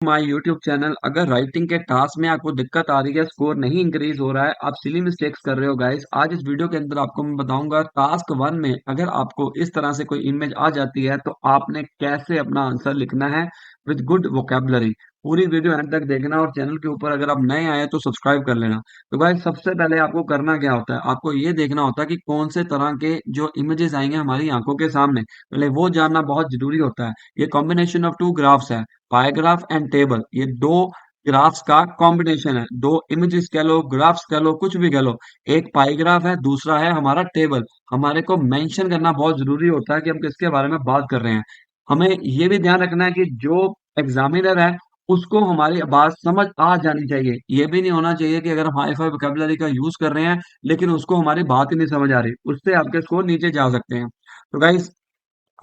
My YouTube channel. अगर writing के task में आपको दिक्कत आ रही है, स्कोर नहीं इंक्रीज हो रहा है, आप सिली मिस्टेक्स कर रहे हो गाइस, आज इस वीडियो के अंदर आपको मैं बताऊंगा टास्क वन में अगर आपको इस तरह से कोई इमेज आ जाती है तो आपने कैसे अपना आंसर लिखना है विद गुड वोकेबलरी। पूरी वीडियो एंड तक देखना और चैनल के ऊपर अगर आप नए आए तो सब्सक्राइब कर लेना। तो गाइस सबसे पहले आपको करना क्या होता है, आपको ये देखना होता है कि कौन से तरह के जो इमेजेस आएंगे हमारी आंखों के सामने, पहले वो जानना बहुत जरूरी होता है। ये कॉम्बिनेशन ऑफ टू ग्राफ्स है, पाई ग्राफ एंड टेबल। ये दो ग्राफ्स का कॉम्बिनेशन है, दो इमेजेस कह लो, ग्राफ्स कह लो, कुछ भी कह लो। एक पाई ग्राफ है, दूसरा है हमारा टेबल। हमारे को मेंशन करना बहुत जरूरी होता है कि हम किसके बारे में बात कर रहे हैं। हमें ये भी ध्यान रखना है कि जो एग्जामिनर है उसको हमारी बात समझ आ जानी चाहिए। ये भी नहीं होना चाहिए कि अगर हम हाई फाई वोकेबलरी का यूज कर रहे हैं लेकिन उसको हमारी बात ही नहीं समझ आ रही, उससे आपके स्कोर नीचे जा सकते हैं। तो गाइस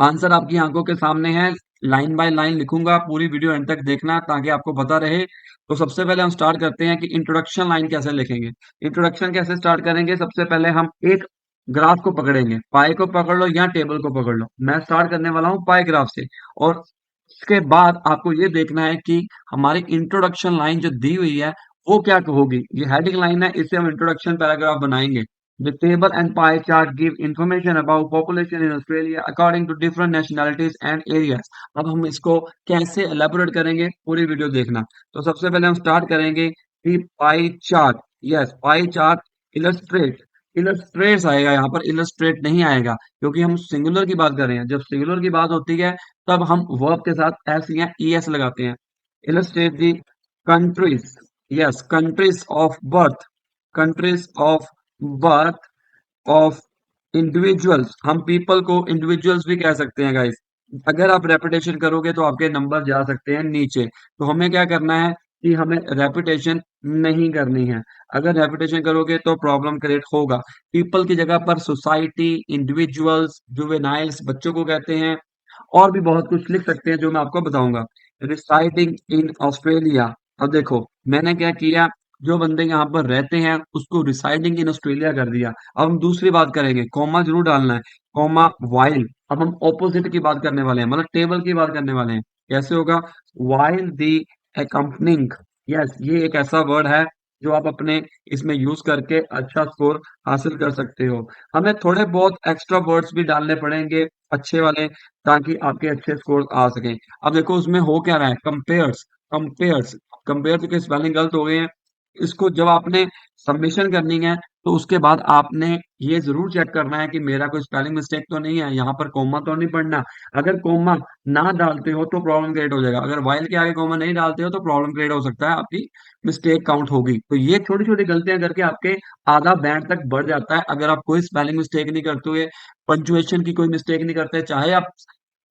आंसर आपकी आंखों के सामने है, लाइन बाय लाइन लिखूंगा, पूरी वीडियो एंड तक देखना ताकि आपको पता रहे। तो सबसे पहले हम स्टार्ट करते हैं कि इंट्रोडक्शन लाइन कैसे लिखेंगे। इंट्रोडक्शन कैसे स्टार्ट करेंगे, सबसे पहले हम एक ग्राफ को पकड़ेंगे, पाई को पकड़ लो या टेबल को पकड़ लो। मैं स्टार्ट करने वाला हूँ पाई ग्राफ से, और इसके बाद आपको ये देखना है कि हमारी इंट्रोडक्शन लाइन जो दी हुई है वो क्या होगी। ये हेडिंग लाइन है, इससे हम इंट्रोडक्शन पैराग्राफ बनाएंगे। The table and pie chart give information about population in Australia according to different nationalities and areas। अब हम इसको कैसे एलेबोरेट करेंगे, पूरी वीडियो देखना। तो सबसे पहले हम स्टार्ट करेंगे कि pie chart. Yes, pie chart illustrate, illustrates आएगा यहाँ पर, इलस्ट्रेट नहीं आएगा क्योंकि हम सिंगुलर की बात कर रहे हैं। जब सिंगुलर की बात होती है तब हम वर्ब के साथ एस या ई एस लगाते हैं। Illustrate the countries, yes, countries of birth, countries of birth of individuals. हम पीपल को इंडिविजुअल्स भी कह सकते हैं गाइस। अगर आप रेपिटेशन करोगे तो आपके नंबर जा सकते हैं नीचे। तो हमें क्या करना है कि हमें रेपिटेशन नहीं करनी है। अगर रेपिटेशन करोगे तो प्रॉब्लम क्रिएट होगा। पीपल की जगह पर सोसाइटी, इंडिविजुअल्स, जुवेनाइल्स बच्चों को कहते हैं, और भी बहुत कुछ लिख सकते हैं जो मैं आपको बताऊंगा। Residing in Australia. अब देखो मैंने क्या किया, जो बंदे यहाँ पर रहते हैं उसको रिसाइडिंग इन ऑस्ट्रेलिया कर दिया। अब हम दूसरी बात करेंगे, कॉमा जरूर डालना है, कॉमा वाइल। अब हम ऑपोजिट की बात करने वाले हैं, मतलब टेबल की बात करने वाले हैं। कैसे होगा, वाइल दी accompanying। यस, ये एक ऐसा वर्ड है जो आप अपने इसमें यूज करके अच्छा स्कोर हासिल कर सकते हो। हमें थोड़े बहुत एक्स्ट्रा वर्ड्स भी डालने पड़ेंगे अच्छे वाले, ताकि आपके अच्छे स्कोर आ सकें। अब देखो उसमें हो क्या रहा है, कंपेयर्स, कंपेयर्स, कंपेयर के स्पेलिंग गलत हो गए हैं। इसको जब आपने सबमिशन करनी है तो उसके बाद आपने ये जरूर चेक करना है कि मेरा कोई स्पेलिंग मिस्टेक तो नहीं है, यहाँ पर कोमा तो नहीं पढ़ना। अगर कोमा ना डालते हो तो प्रॉब्लम क्रिएट हो जाएगा, अगर वाइल के आगे कोमा नहीं डालते हो तो प्रॉब्लम क्रिएट हो सकता है, आपकी मिस्टेक काउंट होगी। तो ये छोटी छोटी गलतियां करके आपके आधा बैंड तक बढ़ जाता है अगर आप कोई स्पेलिंग मिस्टेक नहीं करते हुए, पंचुएशन की कोई मिस्टेक नहीं करते, चाहे आप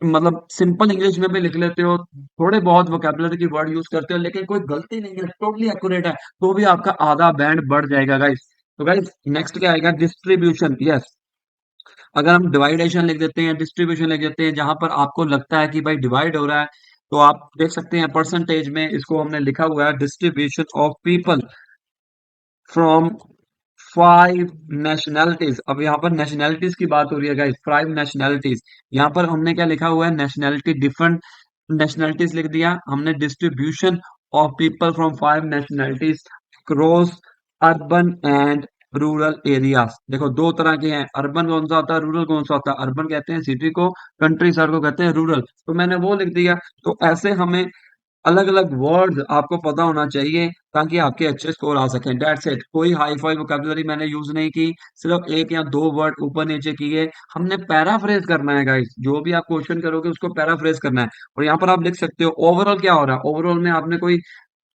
मतलब सिंपल इंग्लिश में भी लिख लेते हो, थोड़े बहुत वोकेबलरी की वर्ड यूज करते हो, लेकिन कोई गलती नहीं है, टोटली एक्यूरेट है, तो भी आपका आधा बैंड बढ़ जाएगा गाइस। तो गाइस नेक्स्ट क्या आएगा, डिस्ट्रीब्यूशन। यस, अगर हम डिवाइडेशन लिख देते हैं, डिस्ट्रीब्यूशन लिख देते हैं, जहां पर आपको लगता है कि भाई डिवाइड हो रहा है, तो आप देख सकते हैं परसेंटेज में इसको हमने लिखा हुआ है, distribution of people from 5 nationalities. अब यहाँ पर नेशनैलिटीज की बात हो रही है गाइस, 5 नेशनैलिटीज। यहाँ पर हमने क्या लिखा हुआ है, नेशनैलिटी, डिफरेंट नेशनैलिटीज लिख दिया हमने। Distribution of people from 5 nationalities cross urban and rural areas. देखो दो तरह के हैं, अर्बन कौन सा होता है, रूरल कौन सा होता है। अर्बन कहते हैं सिटी को, कंट्री शहर को कहते हैं रूरल, तो मैंने वो लिख दिया। तो ऐसे हमें अलग अलग वर्ड्स आपको पता होना चाहिए ताकि आपके अच्छे स्कोर आ सकें। डेट्स इट, कोई हाई फाई वोकेबलरी मैंने यूज नहीं की, सिर्फ एक या दो वर्ड ऊपर नीचे किए। हमने पैराफ्रेज करना है गाइस, जो भी आप क्वेश्चन करोगे उसको पैराफ्रेज करना है। और यहाँ पर आप लिख सकते हो ओवरऑल क्या हो रहा है। ओवरऑल में आपने कोई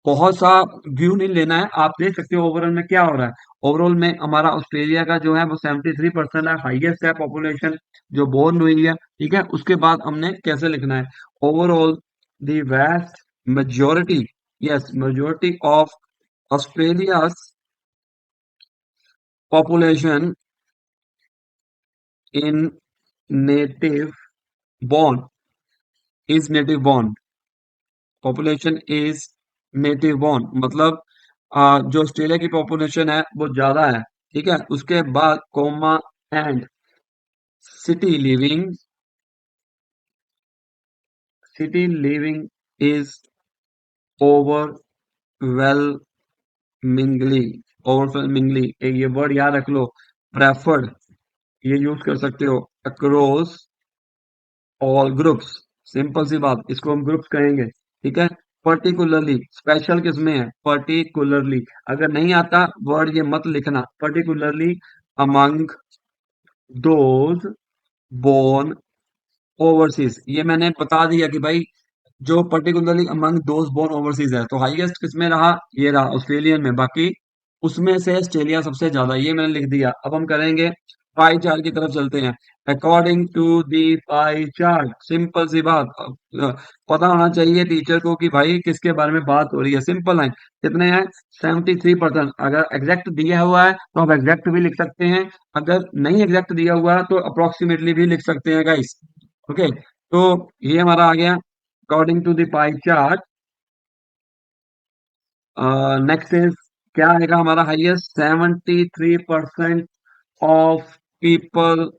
बहुत सा व्यू नहीं लेना है, आप देख सकते हो ओवरऑल में क्या हो रहा है। ओवरऑल में हमारा ऑस्ट्रेलिया का जो है वो 73% है, हाईएस्ट है पॉपुलेशन जो बोर्न हुई है। ठीक है, उसके बाद हमने कैसे लिखना है, overall the vast majority, yes, majority of Australia's population in native born is native born, population is native born, मतलब जो ऑस्ट्रेलिया की पॉपुलेशन है वो ज्यादा है। ठीक है, उसके बाद comma and city living, city living is overwhelmingly, overwhelmingly एक ये वर्ड याद रख लो। प्रेफर्ड, ये यूज कर सकते हो। अक्रॉस ऑल ग्रुप्स, सिंपल सी बात, इसको हम ग्रुप्स कहेंगे, ठीक है। पर्टिकुलरली, स्पेशल किसमें है, पर्टिकुलरली। अगर नहीं आता वर्ड ये मत लिखना, particularly among those born overseas, ये मैंने बता दिया कि भाई जो particularly among those born overseas है, तो हाईएस्ट किसमें रहा, ये रहा ऑस्ट्रेलियन में। बाकी उसमें से ऑस्ट्रेलिया सबसे ज्यादा, ये मैंने लिख दिया। अब हम करेंगे पाई चार्ट की तरफ चलते हैं। According to the pie chart, simple सी बात, पता होना चाहिए टीचर को कि भाई किसके बारे में बात हो रही है। सिंपल है, कितने हैं, 73%। अगर एग्जैक्ट दिया हुआ है तो आप एग्जैक्ट भी लिख सकते हैं, अगर नहीं एग्जैक्ट दिया हुआ है तो अप्रोक्सीमेटली भी लिख सकते हैं गाइस। ओके, तो ये हमारा आ गया according to the pie chart. Next is, क्या आएगा हमारा highest, 73% of people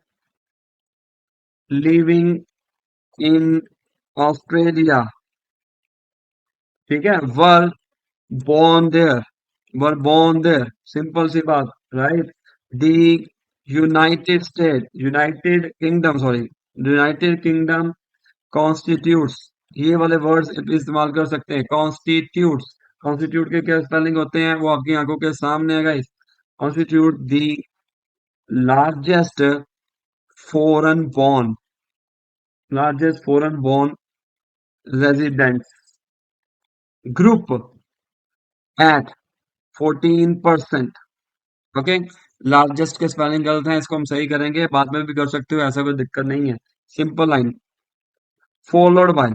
living in Australia, ठीक है, were born there, were born there, simple सी बात, right. The United State, United Kingdom, sorry, United Kingdom constitutes, ये वाले वर्ड्स इस्तेमाल कर सकते हैं। कॉन्स्टिट्यूट्स, कॉन्स्टिट्यूट के क्या स्पेलिंग होते हैं वो आपकी आंखों के सामने है guys. Constitute the largest foreign born, largest foreign born residents group at 14%। Okay, largest के स्पेलिंग गलत है, इसको हम सही करेंगे, बाद में भी कर सकते हो, ऐसा कोई दिक्कत नहीं है। Simple line, followed by,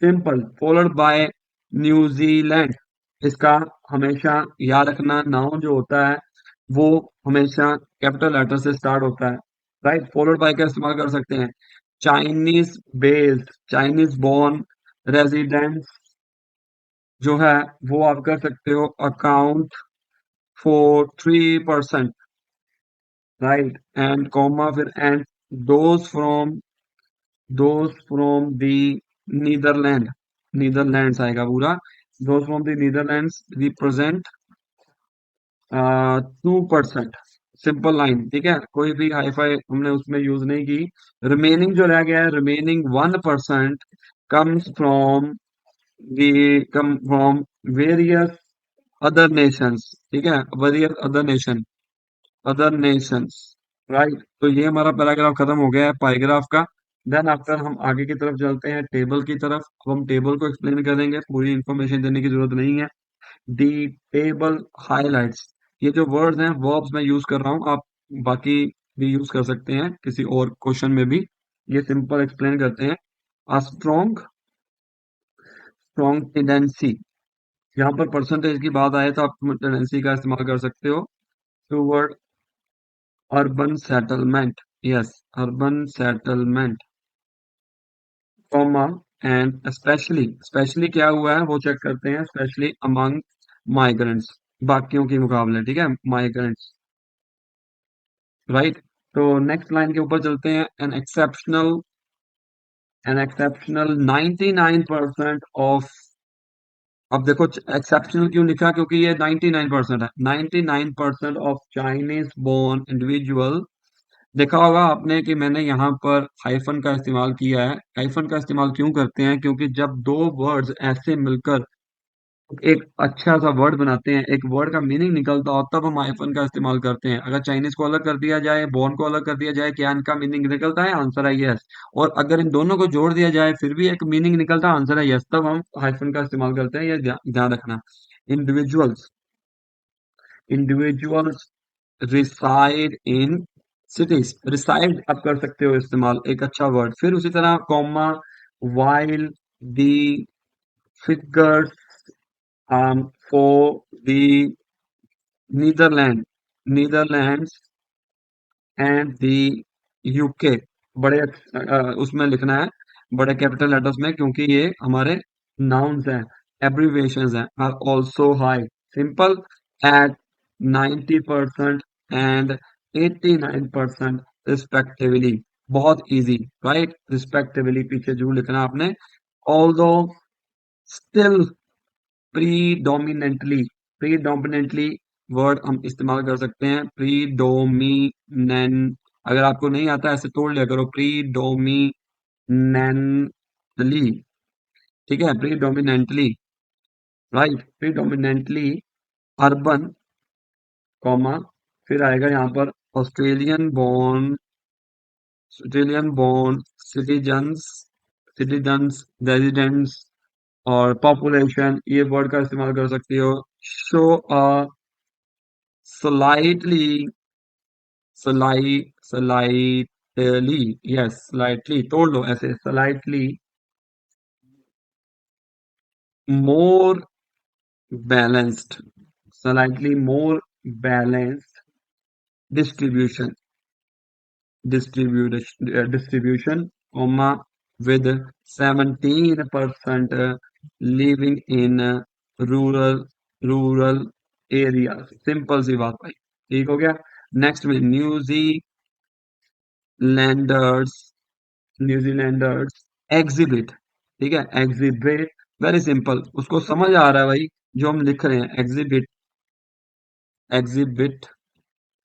simple, followed by New Zealand. इसका हमेशा याद रखना, नाउन जो होता है वो हमेशा कैपिटल लेटर से स्टार्ट होता है, राइट। फॉलोड बाय का इस्तेमाल कर सकते हैं। Chinese based, Chinese born residents जो है वो आप कर सकते हो, account for 3%, right, and comma फिर and, those from, those from the Netherland, Netherlands आएगा पूरा, those from the Netherlands represent 2%। Simple line, ठीक है, कोई भी हाईफाई हमने उसमें यूज नहीं की। रिमेनिंग जो रह गया है, remaining 1% comes from the, come from various other Nations, ठीक है, various other nation, other Nations, right. तो ये हमारा पैराग्राफ खत्म हो गया है पैराग्राफ का। देन आफ्टर हम आगे की तरफ चलते हैं टेबल की तरफ। अब हम टेबल को एक्सप्लेन करेंगे, पूरी इंफॉर्मेशन देने की जरूरत नहीं है। दी टेबल हाइलाइट्स, ये जो वर्ड्स हैं वर्ब्स मैं यूज कर रहा हूँ, आप बाकी भी यूज कर सकते हैं किसी और क्वेश्चन में भी। ये सिंपल एक्सप्लेन करते हैं। अ स्ट्रॉन्ग, स्ट्रॉन्ग टेंडेंसी, यहाँ पर परसेंटेज की बात आए तो आप टेंडेंसी का इस्तेमाल कर सकते हो। Toward urban settlement, yes, urban settlement, comma and specially, specially क्या हुआ है वो चेक करते हैं, स्पेशली अमंग माइग्रेंट्स, बाकियों के मुकाबले, ठीक है, माइग्रेंट्स, राइट। तो नेक्स्ट लाइन के ऊपर चलते हैं। एन एक्सेप्शनल 99% ऑफ, अब देखो एक्सेप्शनल क्यों लिखा, क्योंकि ये 99% है। 99% ऑफ चाइनीज बोर्न इंडिविजुअल, देखा होगा आपने कि मैंने यहाँ पर हाइफन का इस्तेमाल किया है। हाइफन का इस्तेमाल क्यों करते हैं, क्योंकि जब दो वर्ड्स ऐसे मिलकर एक अच्छा सा वर्ड बनाते हैं, एक वर्ड का मीनिंग निकलता हो, तब हम हाइफन का इस्तेमाल करते हैं। अगर चाइनीज को अलग कर दिया जाए, बॉर्न को अलग कर दिया जाए, क्या इनका मीनिंग निकलता है, आंसर है यस। और अगर इन दोनों को जोड़ दिया जाए फिर भी एक मीनिंग निकलता है, आंसर है यस, तब हम हाइफन का इस्तेमाल करते हैं, ये ध्यान रखना। Individuals, individuals reside in cities, reside आप कर सकते हो इस्तेमाल, एक अच्छा वर्ड। फिर उसी तरह comma, while the figures for the Netherland, Netherlands and the UK, बड़े उसमें लिखना है, बड़े कैपिटल लेटर्स में, क्योंकि ये हमारे नाउन्स हैं, एब्रीविएशंस हैं। Are also high, simple, at 90% and 89% respectively, बहुत इजी, राइट। रिस्पेक्टिवली पीछे जरूर लिखना आपने। Although, still, predominantly, predominantly word हम इस्तेमाल कर सकते हैं। प्रीडोमिनेंट, अगर आपको नहीं आता ऐसे तोड़ लिया करो, प्रीडोमिनेंटली, ठीक है, predominantly, right, predominantly urban, comma, फिर आएगा यहाँ पर Australian born, Australian born citizens, citizens, residents और पॉपुलेशन, ये वर्ड का इस्तेमाल कर सकती हो। Show a slightly, slightly, yes, slightly तोड़ लो ऐसे, slightly more balanced, slightly more balanced distribution, distribution, comma, with 17% living in rural areas। Simple सी बात भाई, ठीक हो गया। नेक्स्ट में न्यूजीलैंडर्स, न्यूजीलैंडर्स एग्जिबिट, ठीक है, एग्जिबिट, वेरी सिंपल, उसको समझ आ रहा है भाई जो हम लिख रहे हैं, exhibit, exhibit,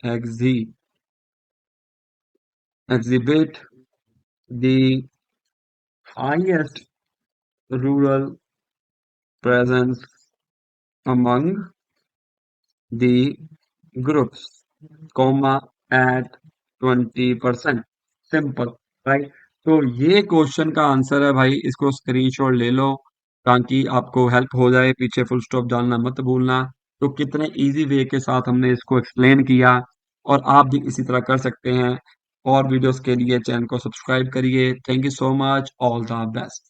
exhi, exhibit the highest rural presence among the groups, comma, at 20%। Simple, right. तो ये क्वेश्चन का आंसर है भाई, इसको स्क्रीनशॉट ले लो ताकि आपको हेल्प हो जाए, पीछे फुल स्टॉप डालना मत भूलना। तो कितने इजी वे के साथ हमने इसको एक्सप्लेन किया, और आप भी इसी तरह कर सकते हैं। और वीडियोस के लिए चैनल को सब्सक्राइब करिए। Thank you so much, all the best.